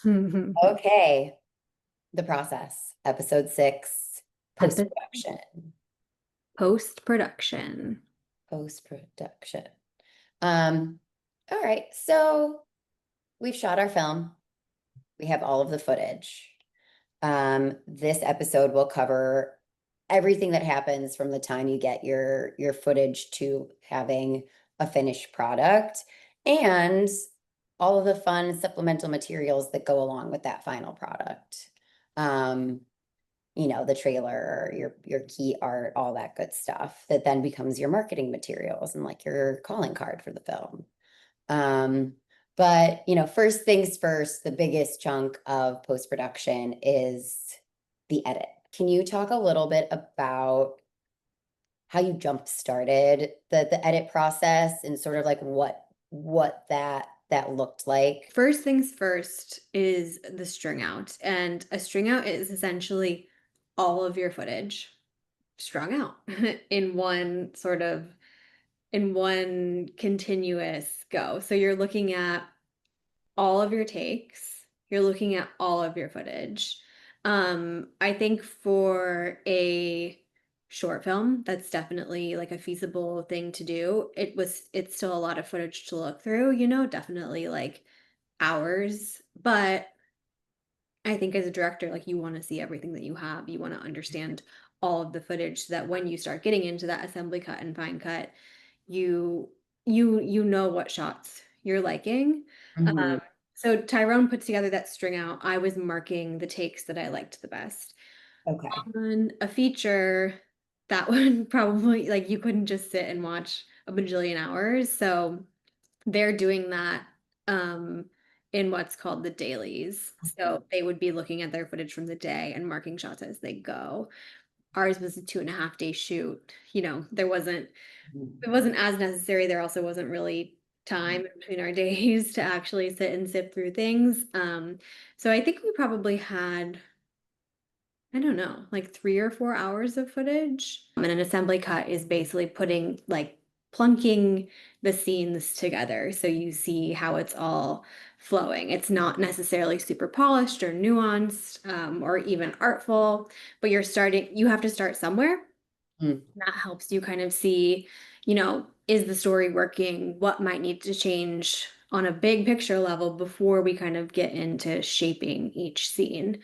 Okay, the process, episode 6, Epi- post-production. Post-production. Post-production. Um, all right, so we've shot our film. We have all of the footage. This episode will cover everything that happens from the time you get your footage to having a finished product and all of the fun supplemental materials that go along with that final product. Um, the trailer, your key art, all that good stuff that then becomes your marketing materials and like your calling card for the film. Um, but first things first, the biggest chunk of post-production is the edit. Can you talk a little bit about how you jump started the edit process and sort of like what that looked like? First things first is the string out. And a string out is essentially all of your footage strung out in one in one continuous go. So you're looking at all of your takes, you're looking at all of your footage. I think for a short film, that's definitely like a feasible thing to do. It's still a lot of footage to look through, definitely like hours, but I think as a director, like you want to see everything that you have. You want to understand all of the footage so that when you start getting into that assembly cut and fine cut, you you know what shots you're liking. Um, Mhm. so Tyrone put together that string out. I was marking the takes that I liked the best. Okay. On a feature, that would probably like you couldn't just sit and watch a bajillion hours. So they're doing that um, in what's called the dailies. So they would be looking at their footage from the day and marking shots as they go. Ours was a 2.5 day shoot. It wasn't as necessary. There also wasn't really time in between our days to actually sit and zip through things. So I think we probably had, I don't know, like 3 or 4 hours of footage. And an assembly cut is basically putting like plunking the scenes together so you see how it's all flowing. It's not necessarily super polished or nuanced or even artful, but you have to start somewhere. Mm. That helps you kind of see, is the story working? What might need to change on a big picture level before we kind of get into shaping each scene.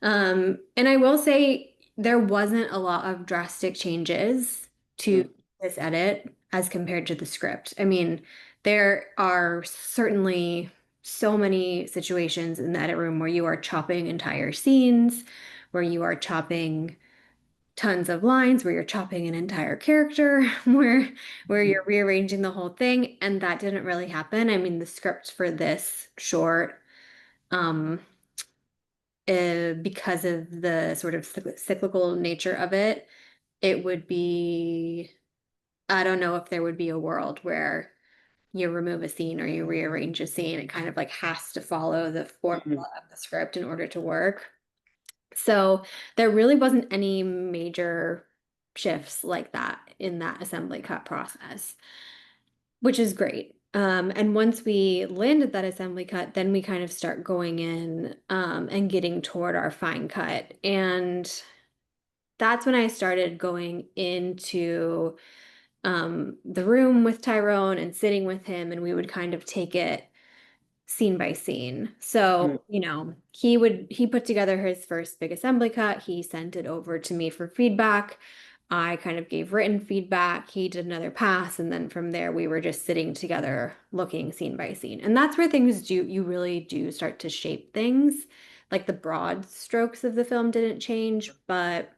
And I will say there wasn't a lot of drastic changes to Mm. this edit as compared to the script. I mean, there are certainly so many situations in the edit room where you are chopping entire scenes, where you are chopping tons of lines, where you're chopping an entire character, where you're rearranging the whole thing, and that didn't really happen. I mean, the script for this short, um, because of the sort of cyclical nature of it, it would be, I don't know if there would be a world where you remove a scene or you rearrange a scene. It kind of like has to follow the Mm. formula of the script in order to work. So there really wasn't any major shifts like that in that assembly cut process, which is great. And once we landed that assembly cut, then we kind of start going in and getting toward our fine cut. And that's when I started going into the room with Tyrone and sitting with him, and we would kind of take it scene by scene. Mm. So, he put together his first big assembly cut. He sent it over to me for feedback. I kind of gave written feedback. He did another pass, and then from there we were just sitting together looking scene by scene. And that's where you really do start to shape things. Like the broad strokes of the film didn't change, but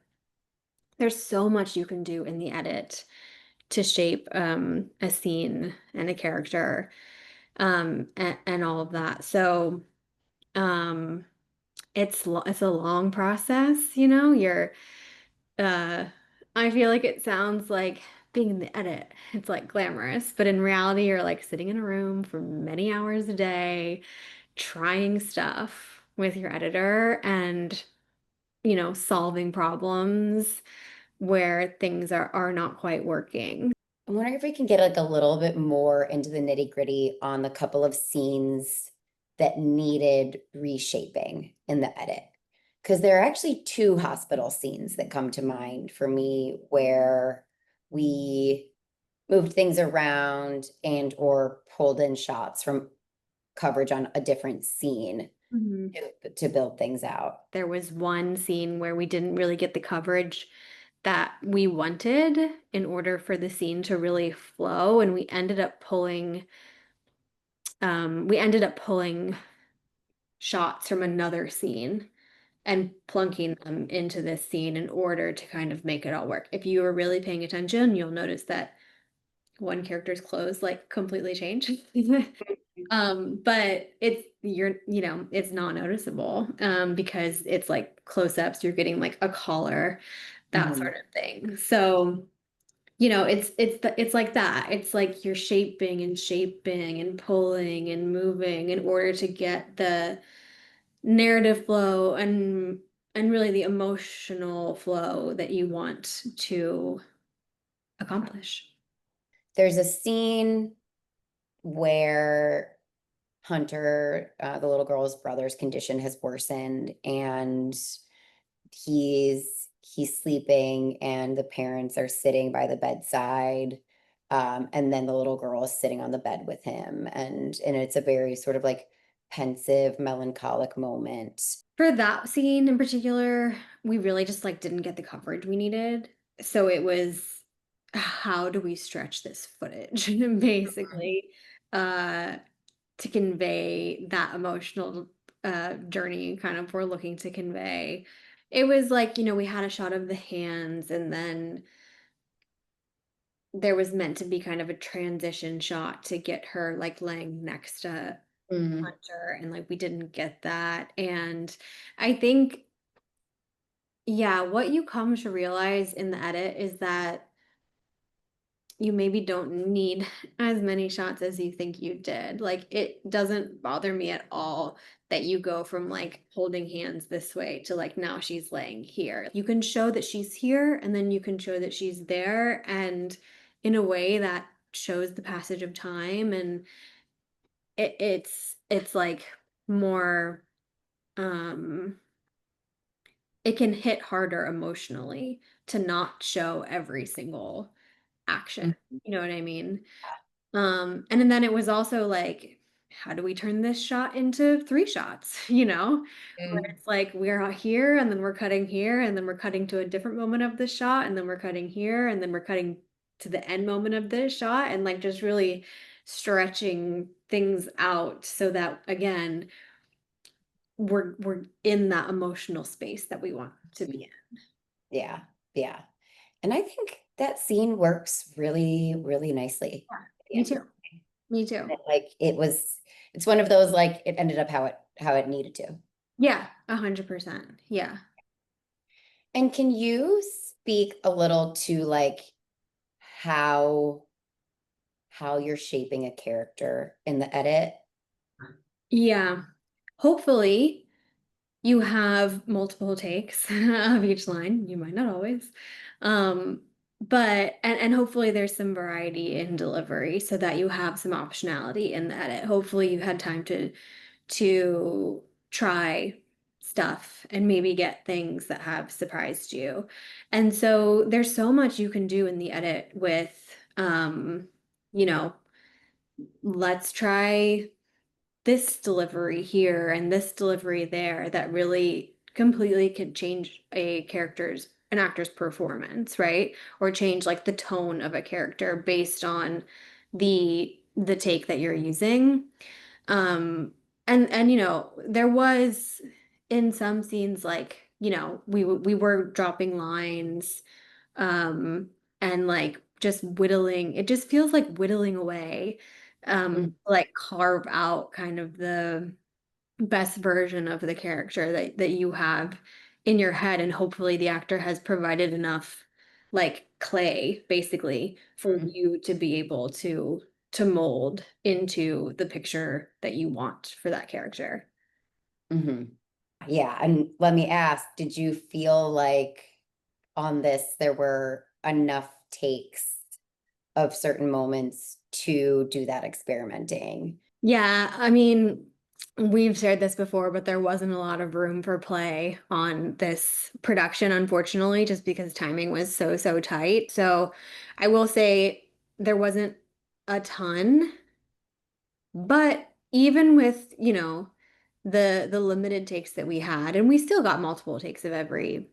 there's so much you can do in the edit to shape a scene and a character and all of that. So um, it's a long process, You're uh, I feel like it sounds like being in the edit. It's like glamorous, but in reality, you're like sitting in a room for many hours a day, trying stuff with your editor and solving problems where things are not quite working. I'm wondering if we can get like a little bit more into the nitty-gritty on the couple of scenes that needed reshaping in the edit? Because there are actually two hospital scenes that come to mind for me where we moved things around and or pulled in shots from coverage on a different scene Mhm. to build things out. There was one scene where we didn't really get the coverage that we wanted in order for the scene to really flow, and we ended up pulling shots from another scene and plunking them into this scene in order to kind of make it all work. If you were really paying attention, you'll notice that one character's clothes like completely change. But it's not noticeable because it's like close-ups, you're getting like a collar, that Mhm. sort of thing. So, it's like that. It's like you're shaping and pulling and moving in order to get the narrative flow and really the emotional flow that you want to accomplish. There's a scene where Hunter, the little girl's brother's condition has worsened, and he's sleeping, and the parents are sitting by the bedside. And then the little girl is sitting on the bed with him, and it's a very sort of like pensive, melancholic moment. For that scene in particular, we really just like didn't get the coverage we needed. So it was how do we stretch this footage basically uh to convey that emotional journey kind of we're looking to convey. It was like, we had a shot of the hands and then there was meant to be kind of a transition shot to get her like laying next to Mm, Hunter and like we didn't get that. And I think, yeah, what you come to realize in the edit is that you maybe don't need as many shots as you think you did. Like it doesn't bother me at all that you go from like holding hands this way to like now she's laying here. You can show that she's here and then you can show that she's there and in a way that shows the passage of time and it's like more um it can hit harder emotionally to not show every single action. mm, You know what I mean? And then it was also like, how do we turn this shot into three shots? Where mm, it's like we're out here and then we're cutting here and then we're cutting to a different moment of the shot and then we're cutting here and then we're cutting to the end moment of this shot and like just really stretching things out so that again we're in that emotional space that we want to be in. yeah, yeah. And I think that scene works really, really nicely Yeah, at the me end of too. Me too. it. Like it's one of those like it ended up how it needed to. Yeah, 100%. Yeah. And can you speak a little to like how how you're shaping a character in the edit? Yeah. Hopefully, you have multiple takes of each line. You might not always. But and hopefully there's some variety in delivery so that you have some optionality in the edit. Hopefully you had time to try stuff and maybe get things that have surprised you. And so there's so much you can do in the edit with you know, let's try this delivery here and this delivery there that really completely could change an actor's performance, right? Or change like the tone of a character based on the take that you're using. And there was in some scenes like, we were dropping lines um and like just whittling it just feels like whittling away Mm, like carve out kind of the best version of the character that you have in your head and hopefully the actor has provided enough like clay basically for mm, you to be able to mold into the picture that you want for that character. mhm. Yeah, and let me ask, did you feel like on this there were enough takes of certain moments to do that experimenting? Yeah, I mean, we've shared this before, but there wasn't a lot of room for play on this production, unfortunately, just because timing was so, so tight. So I will say there wasn't a ton, but even with, the limited takes that we had, and we still got multiple takes of every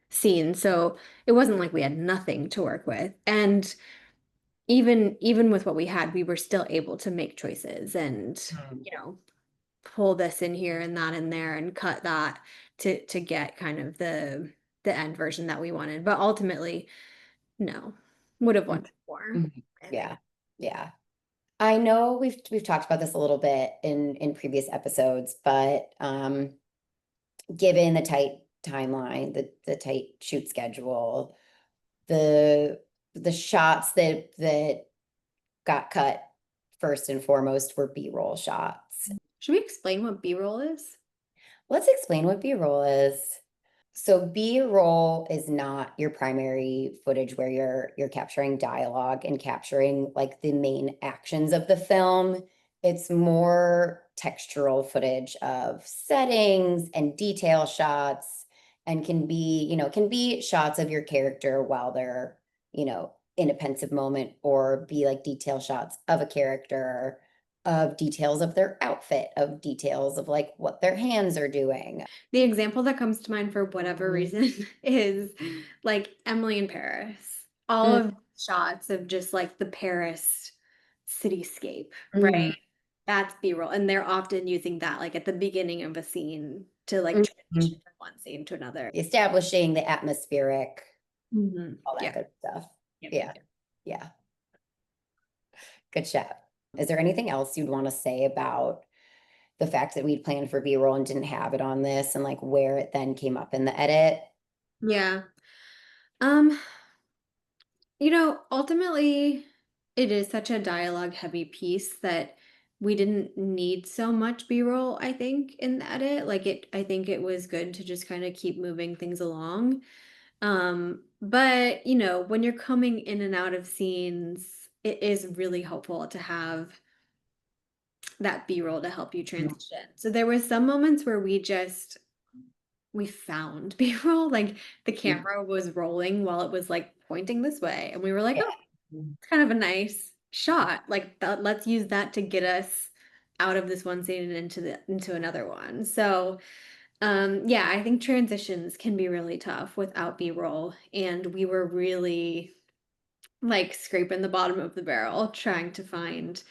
scene. So it wasn't like we had nothing to work with. And even with what we had, we were still able to make choices and, Mm. you know, pull this in here and that in there and cut that to get kind of the end version that we wanted. But ultimately, no, would have wanted more, Mhm. I think. Yeah, yeah. I know we've talked about this a little bit in previous episodes, but given the tight timeline, the tight shoot schedule, the the shots that got cut first and foremost were B-roll shots. Should we explain what B-roll is? Let's explain what B-roll is. So B-roll is not your primary footage where you're capturing dialogue and capturing like the main actions of the film. It's more textural footage of settings and detail shots and can be shots of your character while they're, in a pensive moment or be like detail shots of a character, of details of their outfit, of details of like what their hands are doing. The example that comes to mind for whatever reason is like Emily in Paris. All Mm, of shots of just like the Paris cityscape, mm, right? That's B-roll. And they're often using that like at the beginning of a scene to like transition mm. from one scene to another. Establishing the atmospheric, all that Yeah. good stuff. Yep, yep, Yeah, yep. yeah, good shot. Is there anything else you'd want to say about the fact that we'd planned for B-roll and didn't have it on this and like where it then came up in the edit? Yeah. Um, ultimately, it is such a dialogue heavy piece that we didn't need so much B-roll, I think, in the edit. I think it was good to just kind of keep moving things along. But when you're coming in and out of scenes, it is really helpful to have that B-roll to help you transition. So there was some moments where we found B-roll, like the Mhm. camera was rolling while it was like pointing this way, and we were like, Yeah. oh, it's kind of a nice shot. Like that, let's use that to get us out of this one scene and into another one. So yeah, I think transitions can be really tough without B-roll. And we were really like scraping the bottom of the barrel trying to find,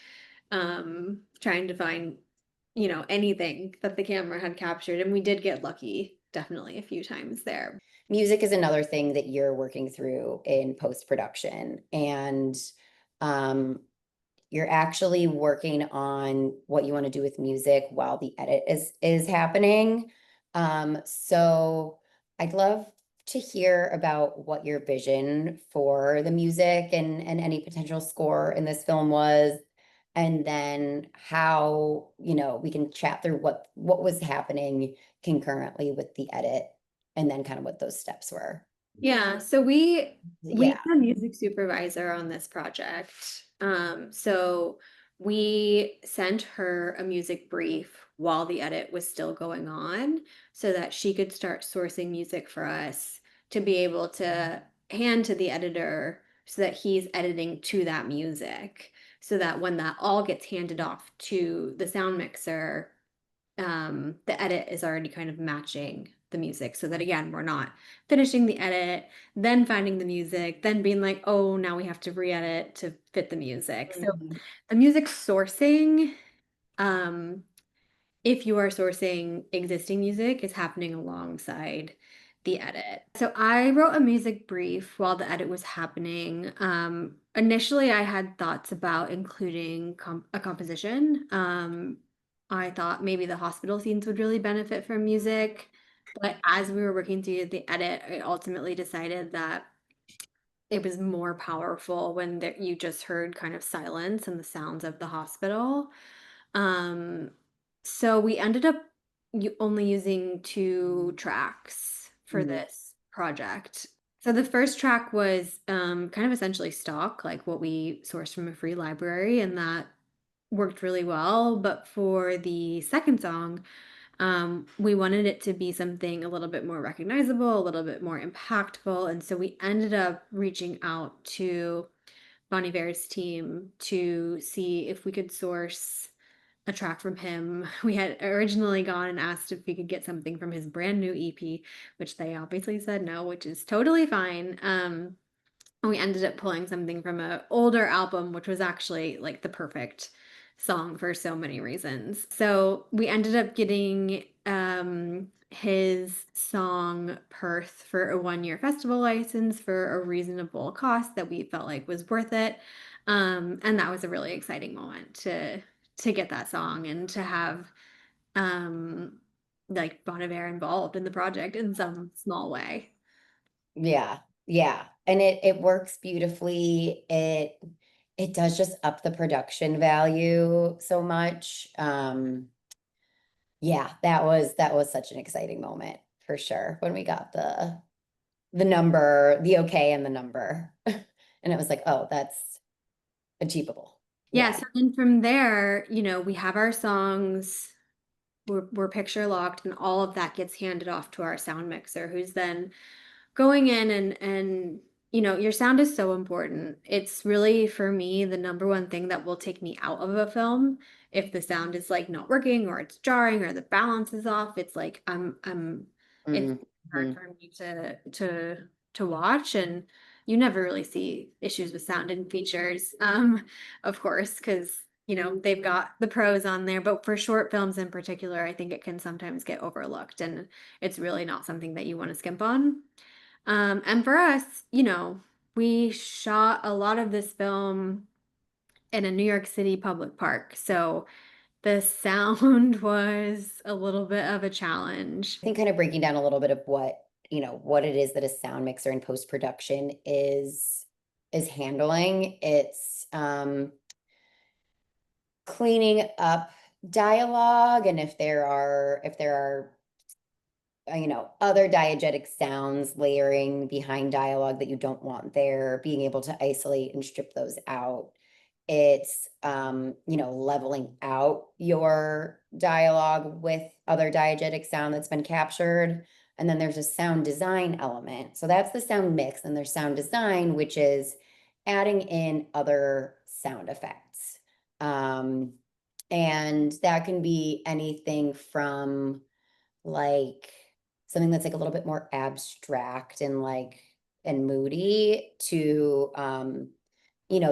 anything that the camera had captured. And we did get lucky definitely a few times there. Music is another thing that you're working through in post-production. And um, you're actually working on what you want to do with music while the edit is happening. So I'd love to hear about what your vision for the music and any potential score in this film was, and then how, we can chat through what was happening concurrently with the edit, and then kind of what those steps were. Yeah, so we Yeah. had a music supervisor on this project. So we sent her a music brief while the edit was still going on so that she could start sourcing music for us to be able to hand to the editor so that he's editing to that music. So that when that all gets handed off to the sound mixer, the edit is already kind of matching the music so that again we're not finishing the edit then finding the music then being like, oh, now we have to re-edit to fit the music. So Mhm. the music sourcing, um if you are sourcing existing music, is happening alongside the edit. So I wrote a music brief while the edit was happening. Initially, I had thoughts about including a composition. I thought maybe the hospital scenes would really benefit from music. But as we were working through the edit, I ultimately decided that it was more powerful when you just heard kind of silence and the sounds of the hospital. Um, so we ended up only using two tracks for Mhm. this project. So the first track was kind of essentially stock, like what we sourced from a free library, and that worked really well. But for the second song, we wanted it to be something a little bit more recognizable, a little bit more impactful. And so we ended up reaching out to Bon Iver's team to see if we could source a track from him. We had originally gone and asked if we could get something from his brand new EP, which they obviously said no, which is totally fine. We ended up pulling something from an older album, which was actually like the perfect song for so many reasons. So we ended up getting his song Perth for a 1 year festival license for a reasonable cost that we felt like was worth it. And that was a really exciting moment to get that song and to have um like Bon Iver involved in the project in some small way. Yeah, yeah. And it works beautifully. It does just up the production value so much. Yeah, that was such an exciting moment for sure when we got the number, the okay and the number. And it was like, oh, that's achievable. Yeah, Yeah. so then from there, we have our songs, we're picture locked, and all of that gets handed off to our sound mixer, who's then going in and your sound is so important. It's really for me the number one thing that will take me out of a film. If the sound is like not working or it's jarring or the balance is off, it's like it's hard Mhm. for me to watch. And you never really see issues with sound in features, of course, because they've got the pros on there. But for short films in particular, I think it can sometimes get overlooked, and it's really not something that you want to skimp on. And for us, we shot a lot of this film in a New York City public park. So the sound was a little bit of a challenge. I think kind of breaking down a little bit of what it is that a sound mixer in post-production is handling. It's cleaning up dialogue, and if there are other diegetic sounds layering behind dialogue that you don't want there, being able to isolate and strip those out. It's leveling out your dialogue with other diegetic sound that's been captured. And then there's a sound design element. So that's the sound mix, and there's sound design, which is adding in other sound effects. Um, and that can be anything from like something that's like a little bit more abstract and and moody to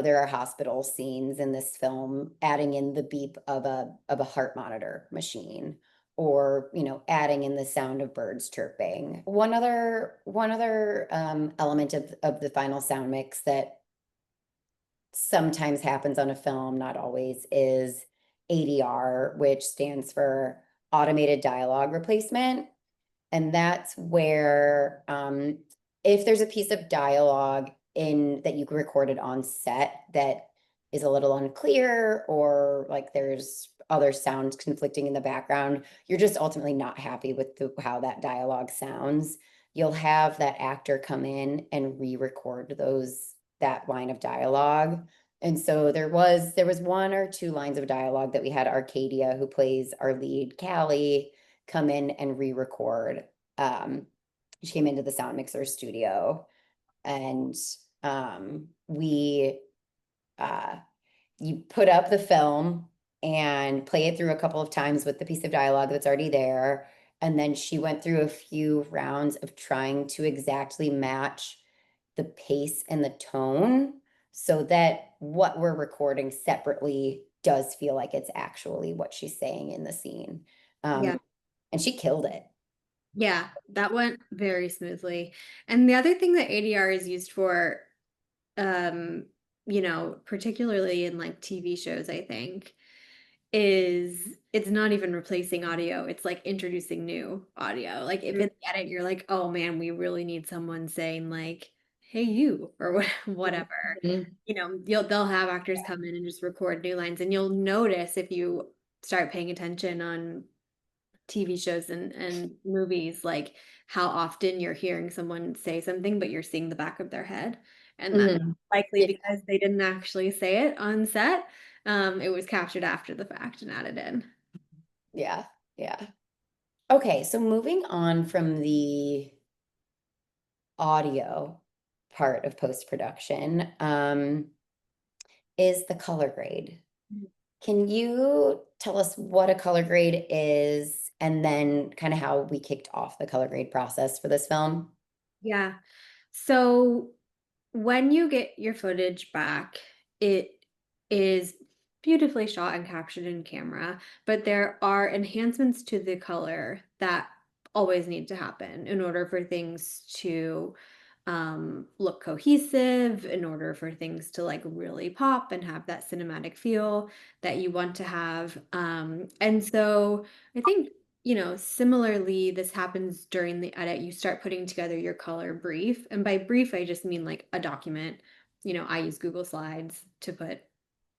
there are hospital scenes in this film adding in the beep of a heart monitor machine, or adding in the sound of birds chirping. One other element of the final sound mix that sometimes happens on a film, not always, is ADR, which stands for automated dialogue replacement. And that's where, if there's a piece of dialogue in that you recorded on set that is a little unclear, or like there's other sounds conflicting in the background, you're just ultimately not happy with how that dialogue sounds. You'll have that actor come in and re-record that line of dialogue. And so there was one or two lines of dialogue that we had Arcadia, who plays our lead, Callie, come in and re-record. She came into the sound mixer studio, and we you put up the film and play it through a couple of times with the piece of dialogue that's already there. And then she went through a few rounds of trying to exactly match the pace and the tone so that what we're recording separately does feel like it's actually what she's saying in the scene. Yeah. And she killed it. Yeah, that went very smoothly. And the other thing that ADR is used for, um, particularly in like TV shows, I think, is it's not even replacing audio. It's like introducing new audio. Like if in the edit you're like, oh man, we really need someone saying like, hey you, or whatever. Mhm. They'll have actors come in and just record new lines, and you'll notice if you start paying attention on TV shows and movies, like how often you're hearing someone say something, but you're seeing the back of their head. And that's Mhm. likely Yeah. because they didn't actually say it on set. It was captured after the fact and added in. Yeah, yeah. Okay, so moving on from the audio part of post-production, is the color grade. Can you tell us what a color grade is and then kind of how we kicked off the color grade process for this film? Yeah. So when you get your footage back, it is beautifully shot and captured in camera, but there are enhancements to the color that always need to happen in order for things to look cohesive, in order for things to like really pop and have that cinematic feel that you want to have. And so I think, similarly, this happens during the edit. You start putting together your color brief. And by brief, I just mean like a document. I use Google Slides to put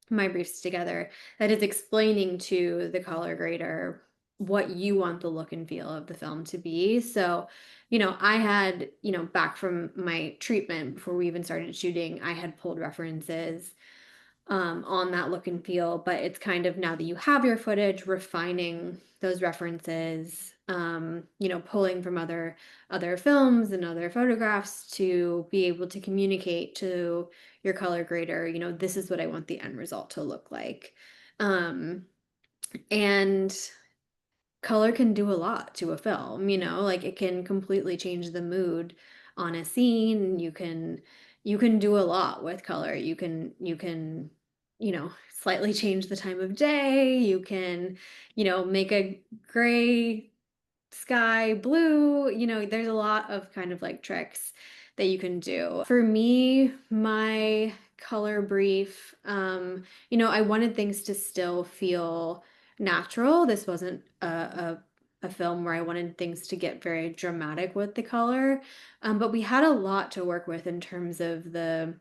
my briefs together that is explaining to the color grader what you want the look and feel of the film to be. So, I had, back from my treatment before we even started shooting, I had pulled references on that look and feel, but it's kind of now that you have your footage, refining those references, pulling from other films and other photographs to be able to communicate to your color grader, this is what I want the end result to look like. And color can do a lot to a film, like it can completely change the mood on a scene. You can do a lot with color. You can slightly change the time of day. You can make a gray sky blue. There's a lot of kind of like tricks that you can do. For me, my color brief, I wanted things to still feel natural. This wasn't a film where I wanted things to get very dramatic with the color. But we had a lot to work with in terms of the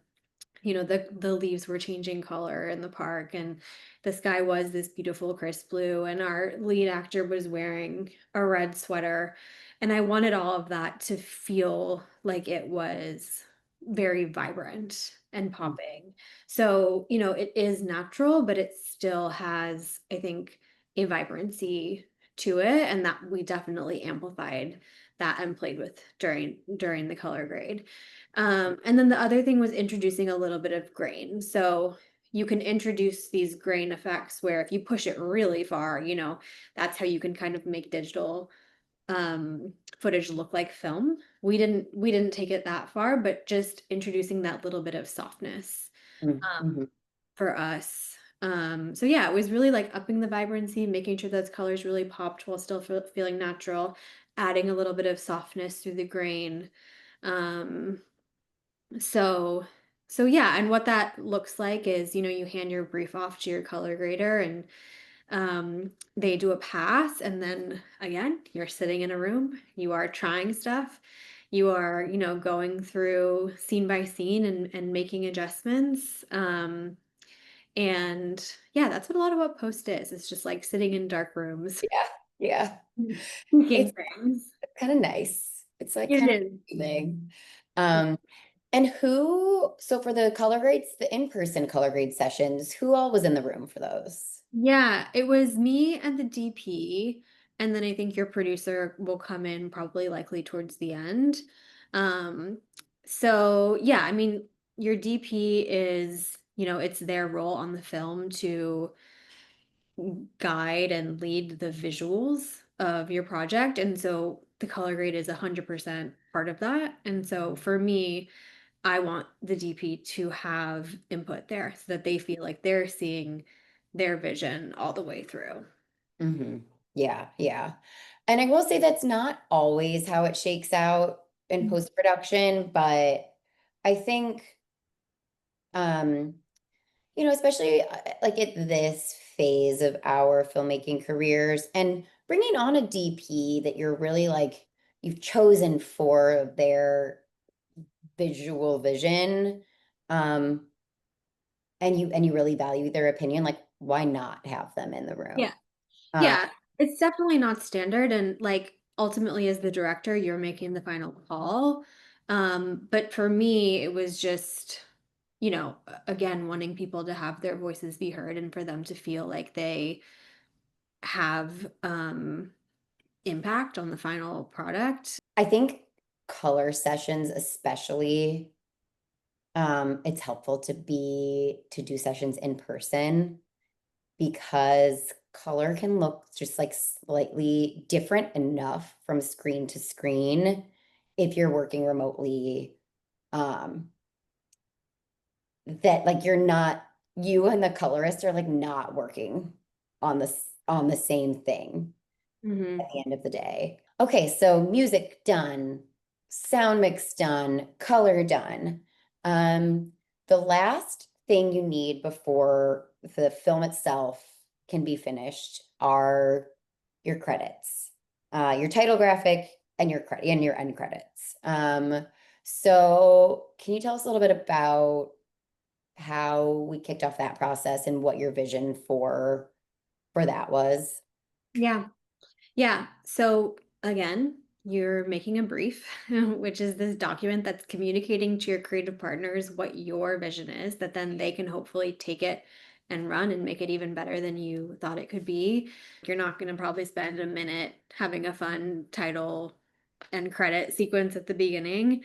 leaves were changing color in the park, and the sky was this beautiful crisp blue, and our lead actor was wearing a red sweater, and I wanted all of that to feel like it was very vibrant and popping. So it is natural, but it still has, I think, a vibrancy to it, and that we definitely amplified that and played with during the color grade. And then the other thing was introducing a little bit of grain. So you can introduce these grain effects where if you push it really far, that's how you can kind of make digital footage look like film. We didn't take it that far, but just introducing that little bit of softness Mm-hmm. for us. So yeah, it was really like upping the vibrancy, making sure those colors really popped while still feeling natural, adding a little bit of softness through the grain. Um, so so yeah, and what that looks like is, you hand your brief off to your color grader, and they do a pass, and then again, you're sitting in a room, you are trying stuff, you are, going through scene by scene and making adjustments. And yeah, that's what a lot of what post is. It's just like sitting in dark rooms, Yeah, yeah. tweaking It's things. kind of nice. It's like It kind of is. soothing. Um, and so for the color grades, the in-person color grade sessions, who all was in the room for those? Yeah, it was me and the DP, and then I think your producer will come in probably likely towards the end. Um, so yeah, I mean, your DP is, it's their role on the film to guide and lead the visuals of your project. And so the color grade is 100% part of that. And so for me, I want the DP to have input there so that they feel like they're seeing their vision all the way through. Hmm. Yeah, yeah. And I will say that's not always how it shakes out in Mhm. post-production, but I think, um, especially like at this phase of our filmmaking careers and bringing on a DP that you're really like, you've chosen for their visual vision, um, and you really value their opinion, like why not have them in the room? Yeah. Uh, Yeah. It's definitely not standard. And like ultimately, as the director, you're making the final call. But for me, it was just again, wanting people to have their voices be heard and for them to feel like they have impact on the final product. I think color sessions especially, it's helpful to do sessions in person because color can look just like slightly different enough from screen to screen if you're working remotely, um, that like you and the colorist are like not working on the same thing Hmm. at the end of the day. Okay, so music done, sound mix done, color done. The last thing you need before the film itself can be finished are your credits, your title graphic and your credit and your end credits. So can you tell us a little bit about how we kicked off that process and what your vision for that was? Yeah. Yeah. So again, you're making a brief, which is this document that's communicating to your creative partners what your vision is, that then they can hopefully take it and run and make it even better than you thought it could be. You're not going to probably spend a minute having a fun title and credit sequence at the beginning.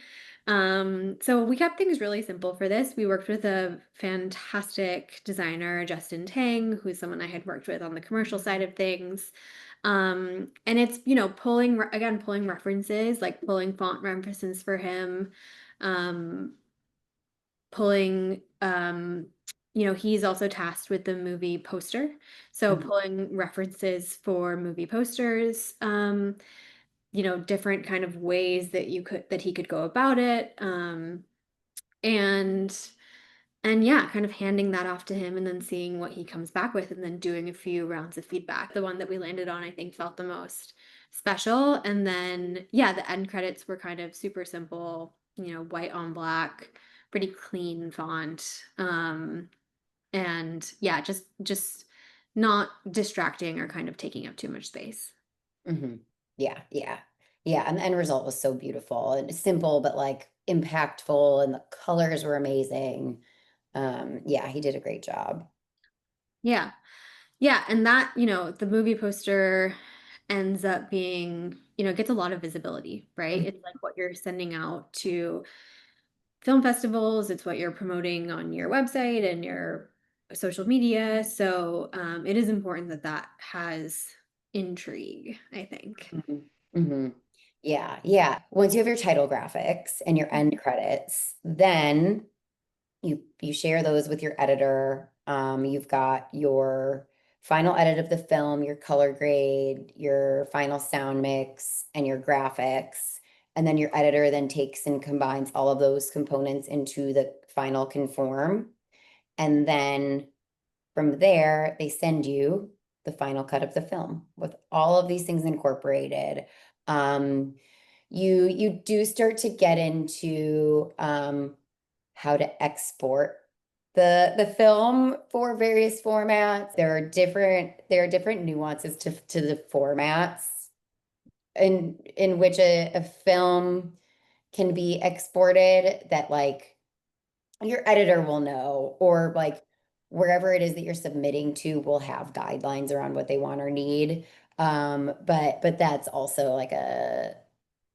So we kept things really simple for this. We worked with a fantastic designer, Justin Tang, who's someone I had worked with on the commercial side of things. And it's, pulling references, like pulling font references for him, um, pulling, he's also tasked with the movie poster. So Mhm, pulling references for movie posters, different kind of ways that he could go about it. And yeah, kind of handing that off to him and then seeing what he comes back with and then doing a few rounds of feedback. The one that we landed on, I think, felt the most special. And then, yeah, the end credits were kind of super simple, white on black, pretty clean font. And yeah, just not distracting or kind of taking up too much space. mhm. Yeah, yeah, yeah. And the end result was so beautiful and simple, but like impactful, and the colors were amazing. Yeah, he did a great job. Yeah. Yeah, and that, the movie poster ends up being, gets a lot of visibility, right? It's like what you're sending out to film festivals, it's what you're promoting on your website and your social media. So it is important that that has intrigue, I think. Mhm, mhm. Yeah, yeah. Once you have your title graphics and your end credits, then you share those with your editor. You've got your final edit of the film, your color grade, your final sound mix, and your graphics. And then your editor then takes and combines all of those components into the final conform. And then from there, they send you the final cut of the film with all of these things incorporated. Um, you do start to get into how to export the film for various formats. There are different nuances to the formats in which a film can be exported that like your editor will know, or like wherever it is that you're submitting to will have guidelines around what they want or need. But that's also like a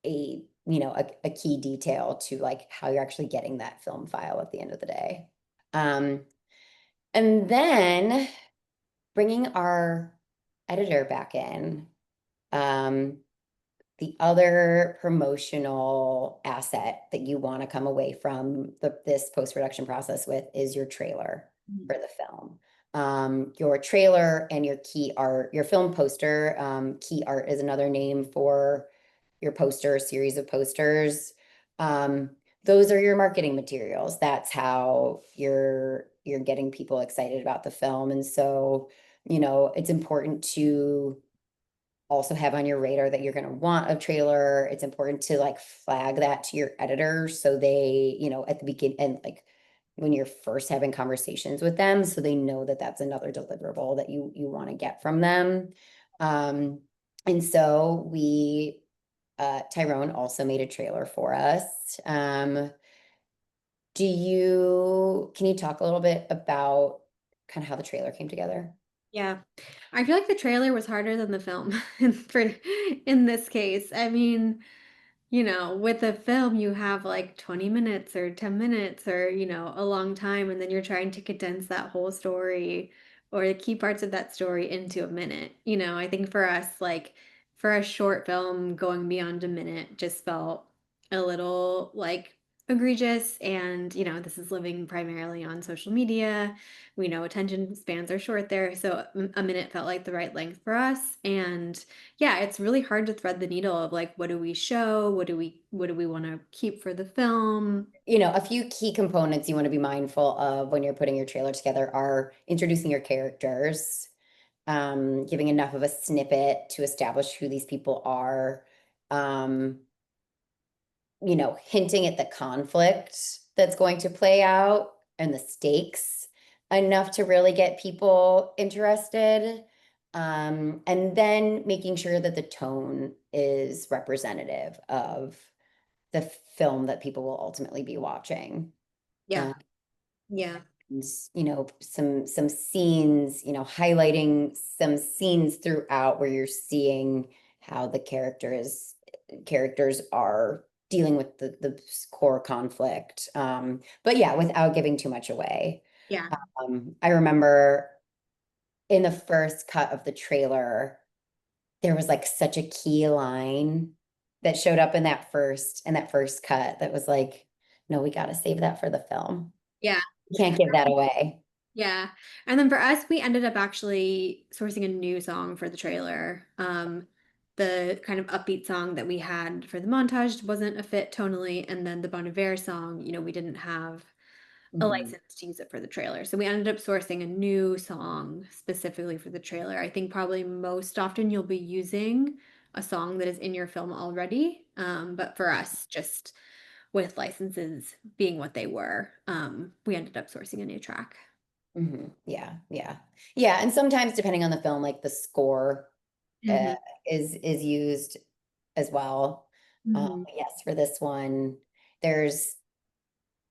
key detail to like how you're actually getting that film file at the end of the day. Um, and then bringing our editor back in. Um, the other promotional asset that you want to come away from this post-production process with is your trailer Mhm. for the film. Your trailer and your key art, your film poster, key art is another name for your poster, series of posters. Um, those are your marketing materials. That's how you're getting people excited about the film. And so, it's important to also have on your radar that you're going to want a trailer. It's important to like flag that to your editor so they, at the beginning and like when you're first having conversations with them, so they know that that's another deliverable that you want to get from them. Um, and so Tyrone also made a trailer for us. can you talk a little bit about kind of how the trailer came together? Yeah. I feel like the trailer was harder than the film for in this case. I mean, with a film, you have like 20 minutes or 10 minutes or, a long time, and then you're trying to condense that whole story or the key parts of that story into a minute. I think for us, like for a short film, going beyond a minute just felt a little like egregious. And, this is living primarily on social media. We know attention spans are short there. So a minute felt like the right length for us. And yeah, it's really hard to thread the needle of like what do we show? What do we want to keep for the film? A few key components you want to be mindful of when you're putting your trailer together are introducing your characters, giving enough of a snippet to establish who these people are, um, hinting at the conflict that's going to play out and the stakes enough to really get people interested. And then making sure that the tone is representative of the film that people will ultimately be watching. Yeah. Uh, Yeah. and, some scenes, highlighting some scenes throughout where you're seeing how the characters are dealing with the core conflict. But yeah, without giving too much away. Yeah. I remember in the first cut of the trailer, there was like such a key line that showed up in that first cut that was like, no, we got to save that for the film. Yeah. You can't give that away. Yeah. And then for us, we ended up actually sourcing a new song for the trailer. The kind of upbeat song that we had for the montage wasn't a fit tonally, and then the Bon Iver song, we didn't have a Mhm. license to use it for the trailer. So we ended up sourcing a new song specifically for the trailer. I think probably most often you'll be using a song that is in your film already. But for us, just with licenses being what they were, we ended up sourcing a new track. Yeah, yeah. Yeah, and sometimes depending on the film, like the score uh, Hmm. is used as well. Hmm. Yes, for this one, there's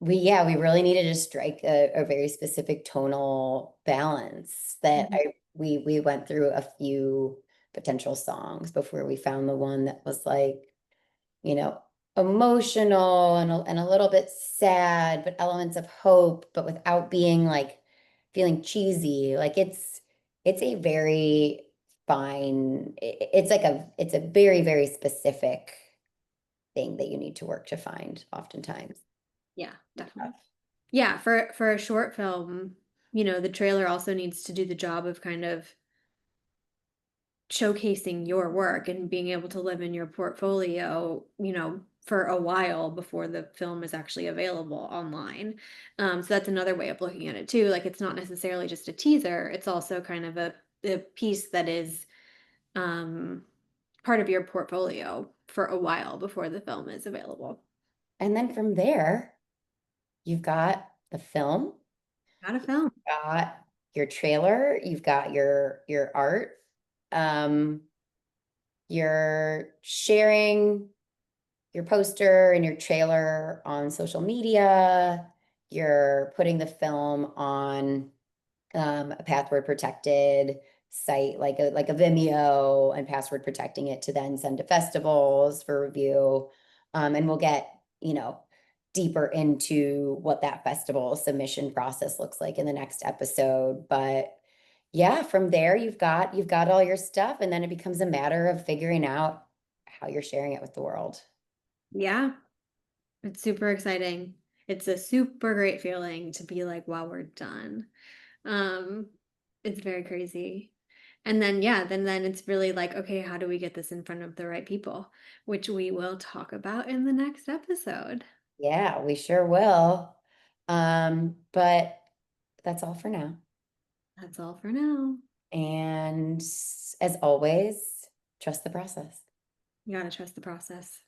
we really needed to strike a very specific tonal balance that Hmm. we went through a few potential songs before we found the one that was like, you know, emotional and a little bit sad, but elements of hope, but without being like feeling cheesy. Like it's a very fine, it's a very, very specific thing that you need to work to find oftentimes. Yeah, definitely. Yeah, for a short film, the trailer also needs to do the job of kind of showcasing your work and being able to live in your portfolio, for a while before the film is actually available online. So that's another way of looking at it too. Like it's not necessarily just a teaser, it's also kind of a piece that is um, part of your portfolio for a while before the film is available. And then from there, you've got the film, Not a film. got your trailer, you've got your art. Um, you're sharing your poster and your trailer on social media. You're putting the film on a password protected site like a Vimeo and password protecting it to then send to festivals for review. And we'll get, deeper into what that festival submission process looks like in the next episode. But yeah, from there you've got all your stuff, and then it becomes a matter of figuring out how you're sharing it with the world. Yeah, it's super exciting. It's a super great feeling to be like, wow, we're done. Um, it's very crazy. And then yeah, then it's really like, okay, how do we get this in front of the right people? Which we will talk about in the next episode. Yeah, we sure will. But that's all for now. That's all for now. And as always, trust the process. You gotta trust the process.